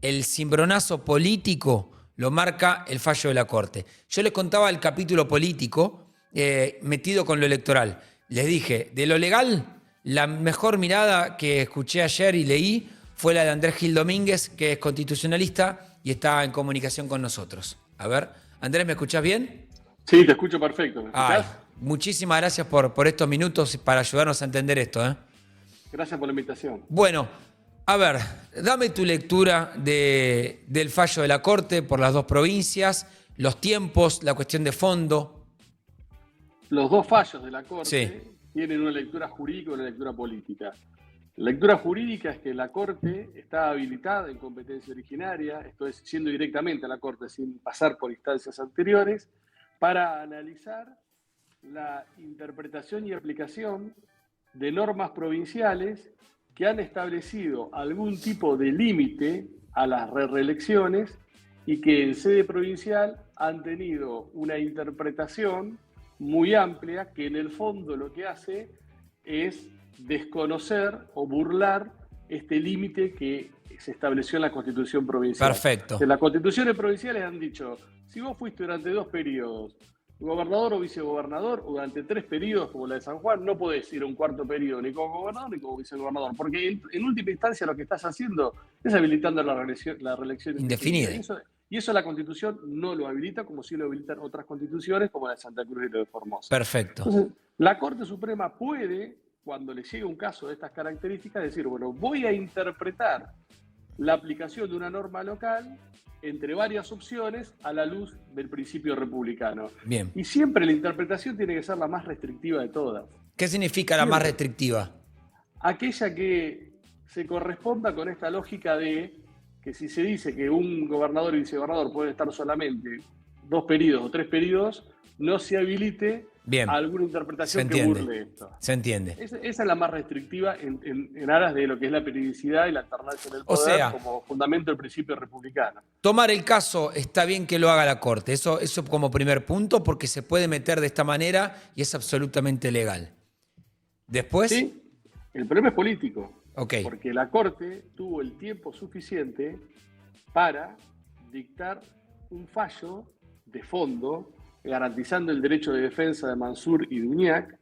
el cimbronazo político lo marca el fallo de la Corte. Yo les contaba el capítulo político metido con lo electoral. Les dije, de lo legal, la mejor mirada que escuché ayer y leí fue la de Andrés Gil Domínguez, que es constitucionalista y está en comunicación con nosotros. A ver, Andrés, ¿me escuchás bien? Sí, te escucho perfecto. ¿Me Ay, escuchás? muchísimas gracias por estos minutos para ayudarnos a entender esto, ¿eh? Gracias por la invitación. Bueno, a ver, dame tu lectura del fallo de la Corte por las dos provincias, los tiempos, la cuestión de fondo. Los dos fallos de la Sí, Corte tienen una lectura jurídica y una lectura política. La lectura jurídica es que la Corte está habilitada en competencia originaria, esto es, siendo directamente a la Corte sin pasar por instancias anteriores, para analizar la interpretación y aplicación de normas provinciales que han establecido algún tipo de límite a las reelecciones y que en sede provincial han tenido una interpretación muy amplia que en el fondo lo que hace es desconocer o burlar este límite que se estableció en la Constitución provincial. perfecto. En las constituciones provinciales han dicho, si vos fuiste durante 2 periodos gobernador o vicegobernador, o durante 3 periodos como la de San Juan, no podés ir a un cuarto periodo ni como gobernador ni como vicegobernador, porque en última instancia lo que estás haciendo es habilitando la reelección Indefinida. Y eso la Constitución no lo habilita, como sí lo habilitan otras constituciones, como la de Santa Cruz y la de Formosa. Perfecto. Entonces, la Corte Suprema puede, cuando le llegue un caso de estas características, decir, bueno, voy a interpretar la aplicación de una norma local entre varias opciones a la luz del principio republicano. Bien. Y siempre la interpretación tiene que ser la más restrictiva de todas. ¿Qué significa la más restrictiva? Aquella que se corresponda con esta lógica de que si se dice que un gobernador y vicegobernador pueden estar solamente 2 periodos o 3 periodos, no se habilite Bien. alguna interpretación que burle esto. Se entiende. Esa es la más restrictiva en aras de lo que es la periodicidad y la alternancia en el poder, como fundamento del principio republicano. Tomar el caso está bien que lo haga la Corte, eso como primer punto, porque se puede meter de esta manera y es absolutamente legal. Después. Sí, el problema es político. Okay. Porque la Corte tuvo el tiempo suficiente para dictar un fallo de fondo garantizando el derecho de defensa de Mansur y de Uñac,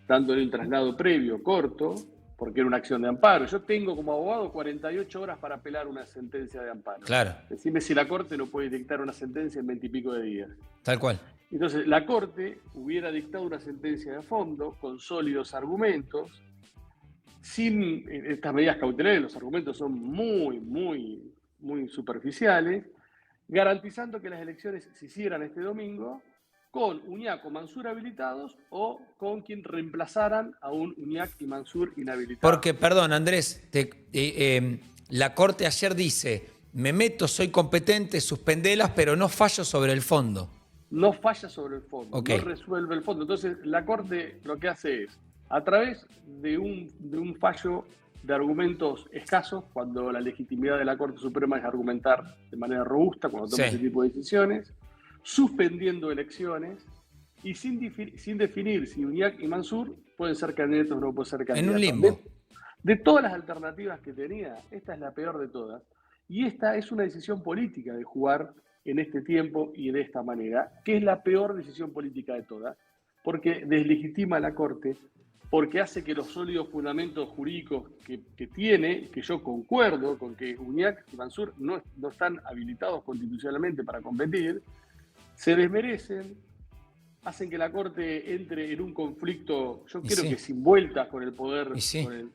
dándole un traslado previo corto, porque era una acción de amparo. Yo tengo como abogado 48 horas para apelar una sentencia de amparo. Claro. Decime si la Corte no puede dictar una sentencia en 20 y pico de días. Tal cual. Entonces, la Corte hubiera dictado una sentencia de fondo con sólidos argumentos, sin estas medidas cautelares. Los argumentos son muy superficiales, garantizando que las elecciones se hicieran este domingo con Uñac o Mansur habilitados o con quien reemplazaran a un Uñac y Mansur inhabilitados. Porque, perdón, Andrés, la Corte ayer dice, me meto, soy competente, suspendelas, pero no fallo sobre el fondo. No falla sobre el fondo, Okay. No resuelve el fondo. Entonces, la Corte lo que hace es, a través de un fallo de argumentos escasos, cuando la legitimidad de la Corte Suprema es argumentar de manera robusta, cuando toma ese tipo de decisiones, suspendiendo elecciones y sin definir si Uñac y Mansur pueden ser candidatos o no pueden ser candidatos. En un limbo. De todas las alternativas que tenía, esta es la peor de todas. Y esta es una decisión política de jugar en este tiempo y de esta manera, que es la peor decisión política de todas, porque deslegitima a la Corte, porque hace que los sólidos fundamentos jurídicos que tiene, que yo concuerdo con que Uñac y Mansur no están habilitados constitucionalmente para competir, se desmerecen, hacen que la Corte entre en un conflicto, yo creo que sin vueltas con el poder,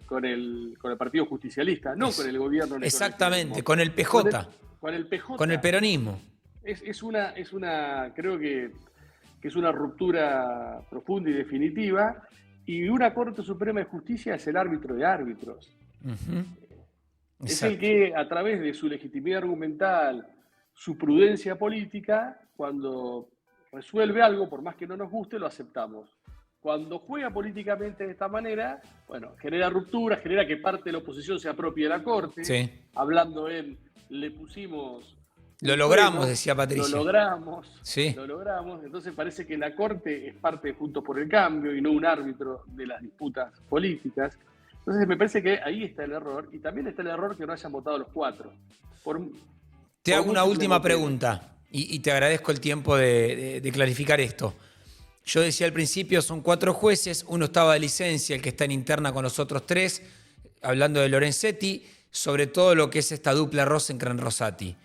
con el Partido Justicialista, no con el gobierno. Exactamente, con el PJ. Con el PJ. Con el peronismo. Creo que es una ruptura profunda y definitiva, y una Corte Suprema de Justicia es el árbitro de árbitros. Es el que, a través de su legitimidad argumental, su prudencia política, cuando resuelve algo, por más que no nos guste, lo aceptamos. Cuando juega políticamente de esta manera, bueno, genera ruptura, genera que parte de la oposición se apropie de la Corte, hablando le pusimos... Lo logramos, decía Patricia. Lo logramos. Entonces parece que la Corte es parte de Juntos por el Cambio y no un árbitro de las disputas políticas. Entonces me parece que ahí está el error, y también está el error que no hayan votado los 4. Te hago una última pregunta y te agradezco el tiempo de clarificar esto. Yo decía al principio, son 4 jueces, uno estaba de licencia, el que está en interna con los otros 3, hablando de Lorenzetti, sobre todo lo que es esta dupla Rosencrantz-Rosati.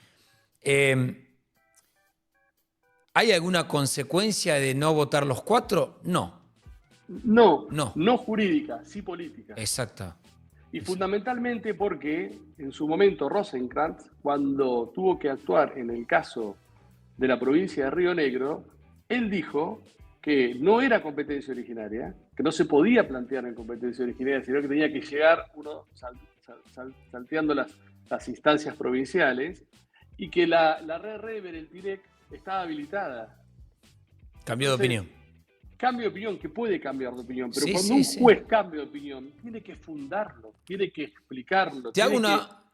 ¿Hay alguna consecuencia de no votar los 4? No. No jurídica, sí política. Exacto. Y fundamentalmente porque en su momento Rosencrantz, cuando tuvo que actuar en el caso de la provincia de Río Negro, él dijo que no era competencia originaria, que no se podía plantear en competencia originaria, sino que tenía que llegar uno salteando las instancias provinciales, y que la red Rever, el TIREC, estaba habilitada. Cambió de opinión. Cambio de opinión, que puede cambiar de opinión, pero cuando un juez cambia de opinión, tiene que fundarlo, tiene que explicarlo. Te hago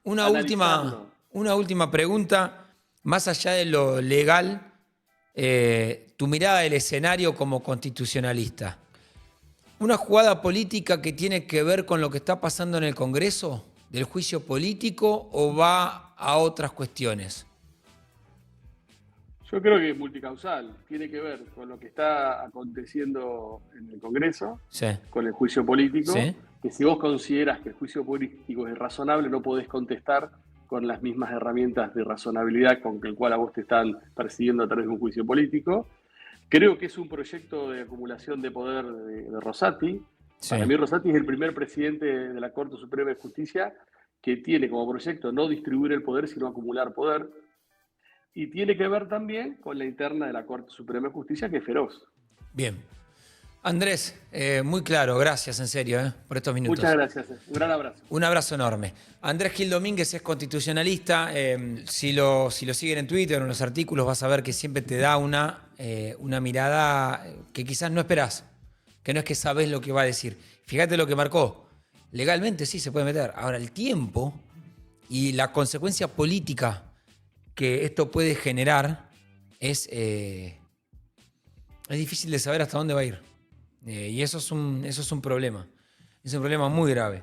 una última pregunta, más allá de lo legal, tu mirada del escenario como constitucionalista. ¿Una jugada política que tiene que ver con lo que está pasando en el Congreso, del juicio político, o va a otras cuestiones? Yo creo que es multicausal, tiene que ver con lo que está aconteciendo en el Congreso, sí, con el juicio político, sí, que si vos consideras que el juicio político es razonable, no podés contestar con las mismas herramientas de razonabilidad con el cual a vos te están persiguiendo a través de un juicio político. Creo que es un proyecto de acumulación de poder de Rosati. sí. Para mí Rosati es el primer presidente de la Corte Suprema de Justicia que tiene como proyecto no distribuir el poder, sino acumular poder. Y tiene que ver también con la interna de la Corte Suprema de Justicia, que es feroz. Bien. Andrés, muy claro, gracias en serio por estos minutos. Muchas gracias, un gran abrazo. Un abrazo enorme. Andrés Gil Domínguez es constitucionalista, si lo siguen en Twitter o en los artículos vas a ver que siempre te da una mirada que quizás no esperás, que no es que sabés lo que va a decir. Fíjate lo que marcó, legalmente sí se puede meter, ahora el tiempo y la consecuencia política que esto puede generar es difícil de saber hasta dónde va a ir. Y eso es un problema. Es un problema muy grave.